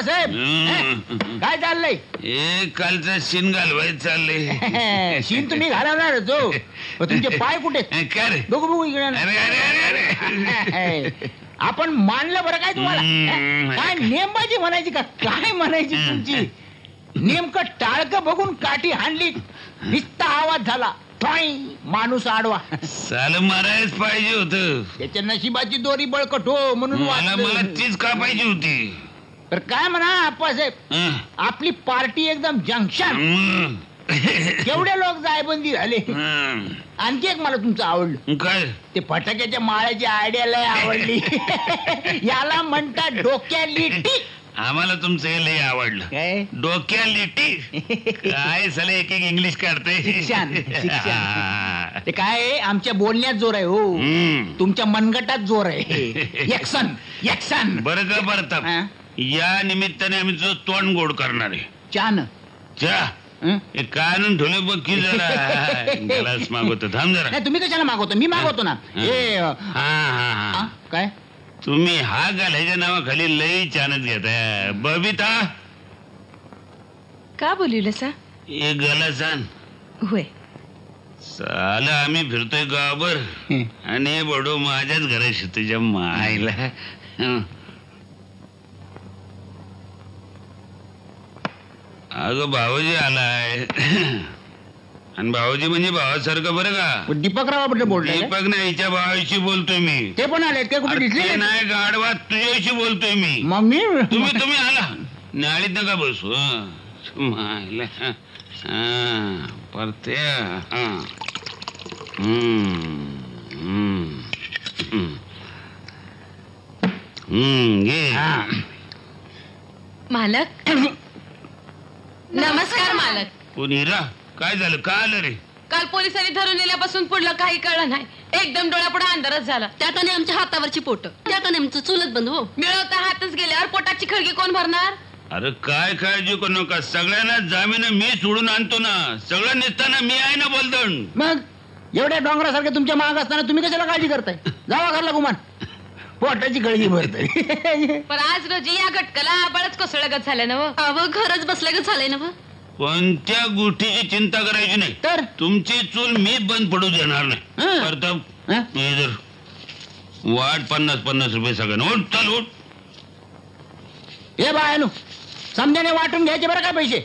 बाळासाहेब काय चाललंय? कालचा शिन घालवायचं चाललंय. शीन तुम्ही घालवणार जो तुमचे पाय कुठे? काय रे? बघू बघू इकडे. आपण मानलं बरं काय तुम्हाला? काय नेमबाजी म्हणायची का काय म्हणायची तुमची? नेमकं टाळकं बघून काठी हाणली, नुसता आवाज झाला, माणूस आडवा. साल मारायच पाहिजे होत. त्याच्या नशिबाची दोरी बळकट हो म्हणून मला तीच का पाहिजे होती. तर काय म्हणा आप्पासाहेब, आपली पार्टी एकदम जंक्शन. केवढे लोक जायबंदी झाले. आणखी एक मला तुमचं आवडलं. काय? ते फटाक्याच्या माळ्याची आयडिया लय आवडली. याला म्हणतात डोक्याली टी. आम्हाला तुमचं हे लय आवडलं. काय डोक्या लिटी काय साले एक एक इंग्लिश काढते. शिक्षण शिक्षण ते काय आमच्या बोलण्यात जोर आहे हो, तुमच्या मनगटात जोर आहे. Action action. बरं का प्रताप, या निमित्ताने आम्ही तुझं तोंड गोड करणार आहे. चान चा काय आणून ठेवले बघ की जरा. ग्लास मागवतो, थांब जरा. नाही तुम्ही कशाला मागवतो? मी मागवतो ना. काय तुम्ही हा घालायच्या नावाखाली लई चानच घेताय. बबिता का बोलवलं सा? एक ग्लास आण. होय. साला आम्ही फिरतोय गावभर आणि बडो माझ्याच घराशी तुझ्या मायला. अगं भाऊजी आलाय. आणि भाऊजी म्हणजे भावासारखं बरं का. दीपकरावाबद्दल बोलतोय? दीपक नाही, हिच्या भावाशी बोलतोय मी. ते पण आले ते कुठे दिसले नाही गाडवा, तुझ्याशी बोलतोय मी. मग मी तुम्ही आला नाळीत नका बसू. परते मालक. नमस्कार मालक. पुनीरा काय झालं? का आलं रे? काल पोलिसांनी धरून नेल्यापासून पुढलं काही कळलं नाही. एकदम डोळ्यापुढे अंधारच झाला. त्यात आमच्या हातावरची पोट, त्यात आमचं चुलत बंद हो. मिळवता हातच गेल्यावर पोटाची खळगी कोण भरणार? अरे काय काळजी करू नका, सगळ्यांना जामीन मी सोडून आणतो ना. सगळं निघताना मी आहे ना बोलदण. मग एवढ्या डोंगरासारखे तुमच्या माग असताना तुम्ही कशाला काळजी करताय? जावा घरला गुमान, पोटाची गळगी भरतय. पण आज रोजी या घटकाला बळच कोसळगत झालं ना. अव घरच बसल्या झालंय ना. कोणत्या गोष्टीची चिंता करायची नाही. तर तुमची चूल मी बंद पडू देणार नाही. प्रताप जर वाट 50-50 रुपये सगळ्यांना. उठ चल उठ. हे बायनू समजाने वाटून घ्यायचे बरं काय पैसे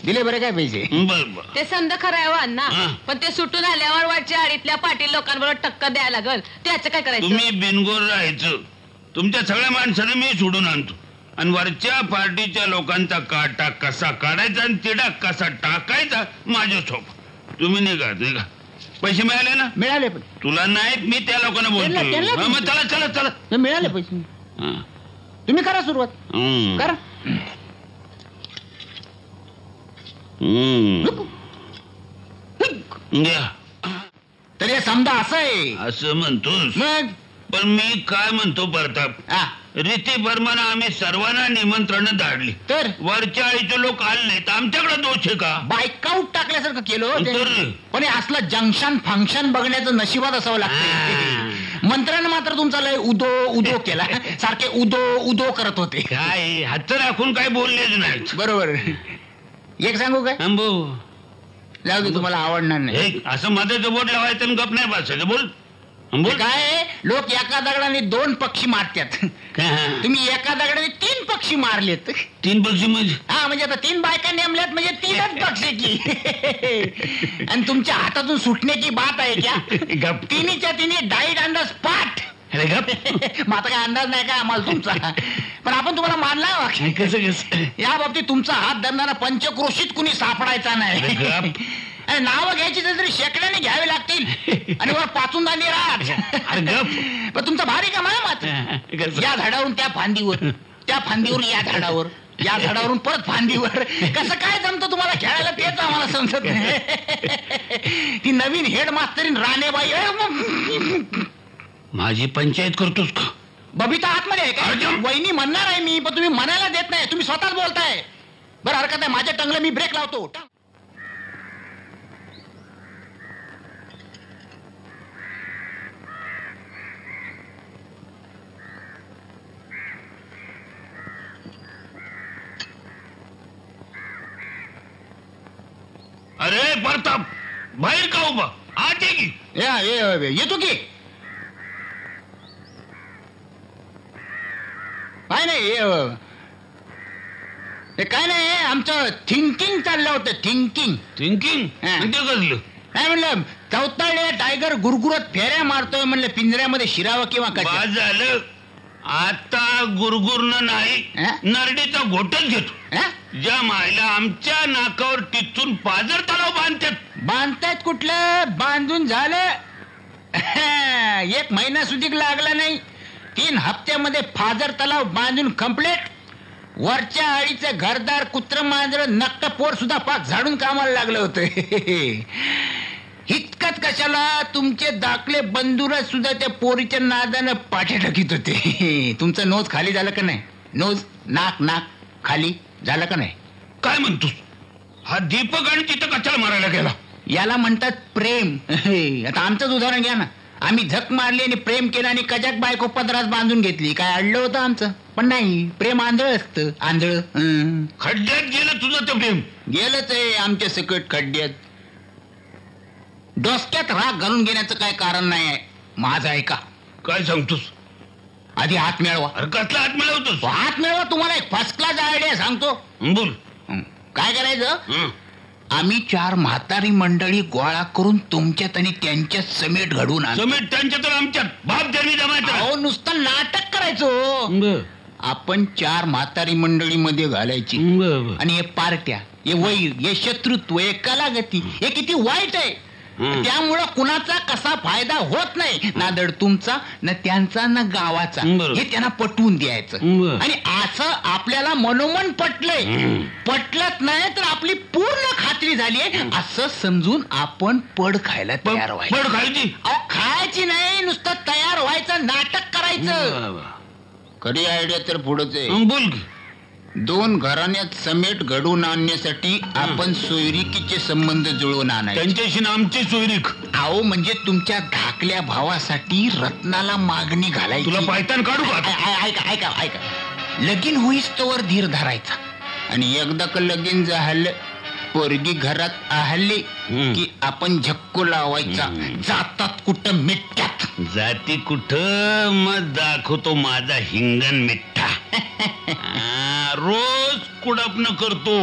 दिले बरं काय पैसे. बर ते समज खरं आहे अण्णा, पण ते सुटून आल्यावर वाटच्या आडीतल्या पाटील लोकांबरोबर टक्कर द्यायला लागल. त्याचं काय करायचं? तुम्ही बिनगोर राहायचं. तुमच्या सगळ्या माणसाने मी सोडून आणतो. आणि वरच्या पार्टीच्या लोकांचा काटा कसा काढायचा आणि तिडा कसा टाकायचा माझ्या सोप. तुम्ही निघा. पैसे मिळाले ना? मिळाले. पण तुला नाही, मी त्या लोकांना बोलतो. मग चला चला चला. मिळाले पैसे. तुम्ही करा सुरुवात करा. तरी समजा असं आहे. असं म्हणतोस? मग पण मी काय म्हणतो प्रताप, रीतीप्रमाणे आम्ही सर्वांना निमंत्रण धाडली, तर वरच्या आळीचे लोक आले नाहीत. आमच्याकडे दोष आहे का? बायकाऊट टाकल्यासारखं केलं. पण असलं जंक्शन फंक्शन बघण्याचं नशिबात असावं लागतं. मंत्र्यानं मात्र तुमचा लय उदो उदो केला. सारखे उदो उदो करत होते. काय हात राखून काय बोललेच नाहीत. बरोबर. एक सांगू काय? जाऊ दे, तुम्हाला आवडणार नाही. असं मध्ये बोट लावायचं आणि गप नाही बसायचं. बोल. काय लोक एका दगडाने 2 पक्षी मारतात. तुम्ही एका दगडाने 3 पक्षी मारलेत. 3 पक्षी म्हणजे? हा, म्हणजे आता 3 बायका नेमल्यात म्हणजे 3च पक्षी की. आणि तुमच्या हातातून सुटण्याची बात आहे क्या? तिन्हीच्या तिन्ही डाईट ऑन द स्पॉट. मग आता काय अंदाज नाही का आम्हाला तुमचा? पण आपण तुम्हाला मानला. या बाबतीत तुमचा हात धरणारा पंचक्रोशीत कुणी सापडायचा नाही. नाव घ्यायची तरी शेकड्याने घ्यावे लागतील आणि वर पाचून दांडी राहत. पण तुमचा भारी का मला मात. या झाडावरून त्या फांदीवर, त्या फांदीवरून या झाडावर, या झाडावरून परत फांदीवर. कसं काय जमतं तुम्हाला खेळायला तेच आम्हाला समजत नाही. ती नवीन हेड मास्तरीन राणेबाई माझी पंचायत करतोस का? बबिता आतमध्ये आहे का? वहिनी म्हणणार आहे मी, पण तुम्ही म्हणायला देत नाही. तुम्ही स्वतःच बोलताय. बरं हरकत आहे, माझ्या टंगला मी ब्रेक लावतो. प्रताप बाहेर का उभा आत ये की येतो की काय नाही हे काय नाही आमचं थिंकिंग चाललं होतं थिंकिंग थिंकिंग हा. ते कसलं काय म्हणलं चौताळे टायगर गुरगुरत फेऱ्या मारतोय म्हणलं पिंजऱ्यामध्ये शिरावं किंवा कसं बाद झालं आता गुरगुरनं नाही हा? नरडीचा घोटच घेतो हा? ज्या मायला आमच्या नाकावर टिचून पाजर तलाव बांधतात बांधतायत कुठलं बांधून झालं 1 महिना सुधीक लागला नाही 3 हप्त्यामध्ये फाजर तलाव बांधून कंप्लीट वरच्या आळीचं घरदार कुत्र मांजर नक्क पोर सुद्धा पाक झाडून कामाला लागलं होतं इतकंच कशाला तुमचे दाखले बंधुरच सुद्धा त्या पोरीच्या नादानं पाठी टाकीत होते तुमचं नोज खाली झालं का नाही नोज नाक खाली झालं का नाही काय म्हणतोस हा दीपक आणि तिथं कशाला मारायला गेला याला म्हणतात प्रेम आता आमचंच उदाहरण घ्या ना आम्ही झक मारली आणि प्रेम केलं आणि कजाक बायको पदरात बांधून घेतली काय अडलं होतं आमचं पण नाही प्रेम आंधळ असतं आंधळ खड्ड्यात गेलं तुझं ते प्रेम गेलंच आहे आमच्या सकट खड्ड्यात डोसक्यात राग घालून घेण्याचं काय कारण नाही आहे माझं ऐका काय सांगतोस आधी हात मिळवा अरे कसला हात मिळवतोस हात मिळवा तुम्हाला एक फर्स्ट क्लास आयडिया सांगतो बोल काय करायचं हं. आम्ही 4 म्हातारी मंडळी गोळा करून तुमच्यात आणि त्यांच्यात समेट घडवून आणतो. समीर त्यांच्या तर आमच्यात बाप त्यांनी जमायचं अहो नुसतं नाटक करायचो आपण 4 म्हातारी मंडळी मध्ये घालायची आणि हे पार्ट्या हे वैर हे शत्रुत्व हे कलागती हे किती वाईट आहे त्यामुळं कुणाचा कसा फायदा होत नाही ना दड तुमचा ना त्यांचा ना गावाचा हे त्यांना पटवून द्यायचं आणि असं आपल्याला मनोमन पटलंय पटलत नाही तर आपली पूर्ण खात्री झाली आहे असं समजून आपण पड खायला तयार व्हायचं पड खायची अहो खायची नाही नुसतं तयार व्हायचं नाटक करायचं खरी आयडिया तर पुढेच आहे बोल की 2 घराण्यात समेट घडवून आणण्यासाठी आपण सोयरिकीचे संबंध जुळवून आणायचे त्यांच्याशी आमची सोयरीक अहो म्हणजे तुमच्या धाकल्या भावासाठी रत्नाला मागणी घालायची तुला पायतान काढू का ऐका लगीन होईस तोवर धीर धरायचा आणि एकदा का लगीन झालं पोरगी घरात आहली की आपण झक्को लावायचा जातात कुठं मिठ्यात जाती कुठं मग दाखवतो माझा हिंगण मिठ्ठा रोज कुडपण करतो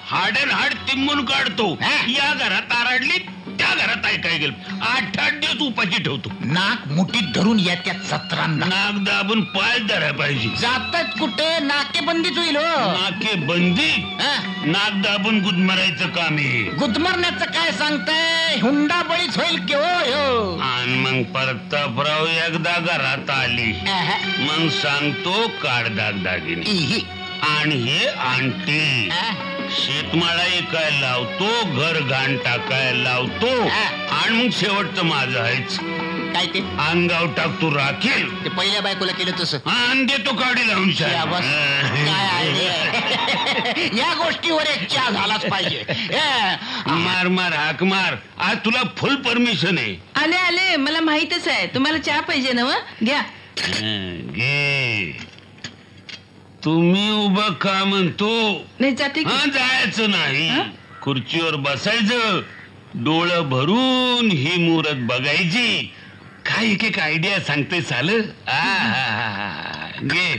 हाडन हाड तिंबून काढतो या घरात आरडली त्या घरात ऐकाय गेल 8 दिवस उपाशी ठेवतो नाक मुठीत धरून येत्यात 17 नाक दाबून पाय धराय पाहिजे जातात कुठे नाकेबंदीच होईल हो नाके बंदी नाक दाबून गुदमरायचं काम आहे गुदमरण्याचं काय सांगताय हुंडा बळीच होईल की हो आणि मग प्रतापराव एकदा घरात आली मग सांगतो काढ दागदागिने आणि हे आणते शेतमाळा ऐकायला लावतो घर घाण टाकायला लावतो आणि मग शेवटचं माझं आहेच काय ते अंगाव टाकतो राखेल ते पहिल्या बायकोला केलं तसं आणि देतो काढी लावून या गोष्टीवर एक चहा झालाच पाहिजे मार मार हाक मार आज तुला फुल परमिशन आहे आले मला माहितच आहे तुम्हाला चहा पाहिजे ना घ्या घे तुम्ही उभं का म्हणतो नाही जाते हा जायचं नाही खुर्चीवर बसायचं डोळं भरून ही मुहूर्त बघायची काय एक आयडिया सांगते साल घे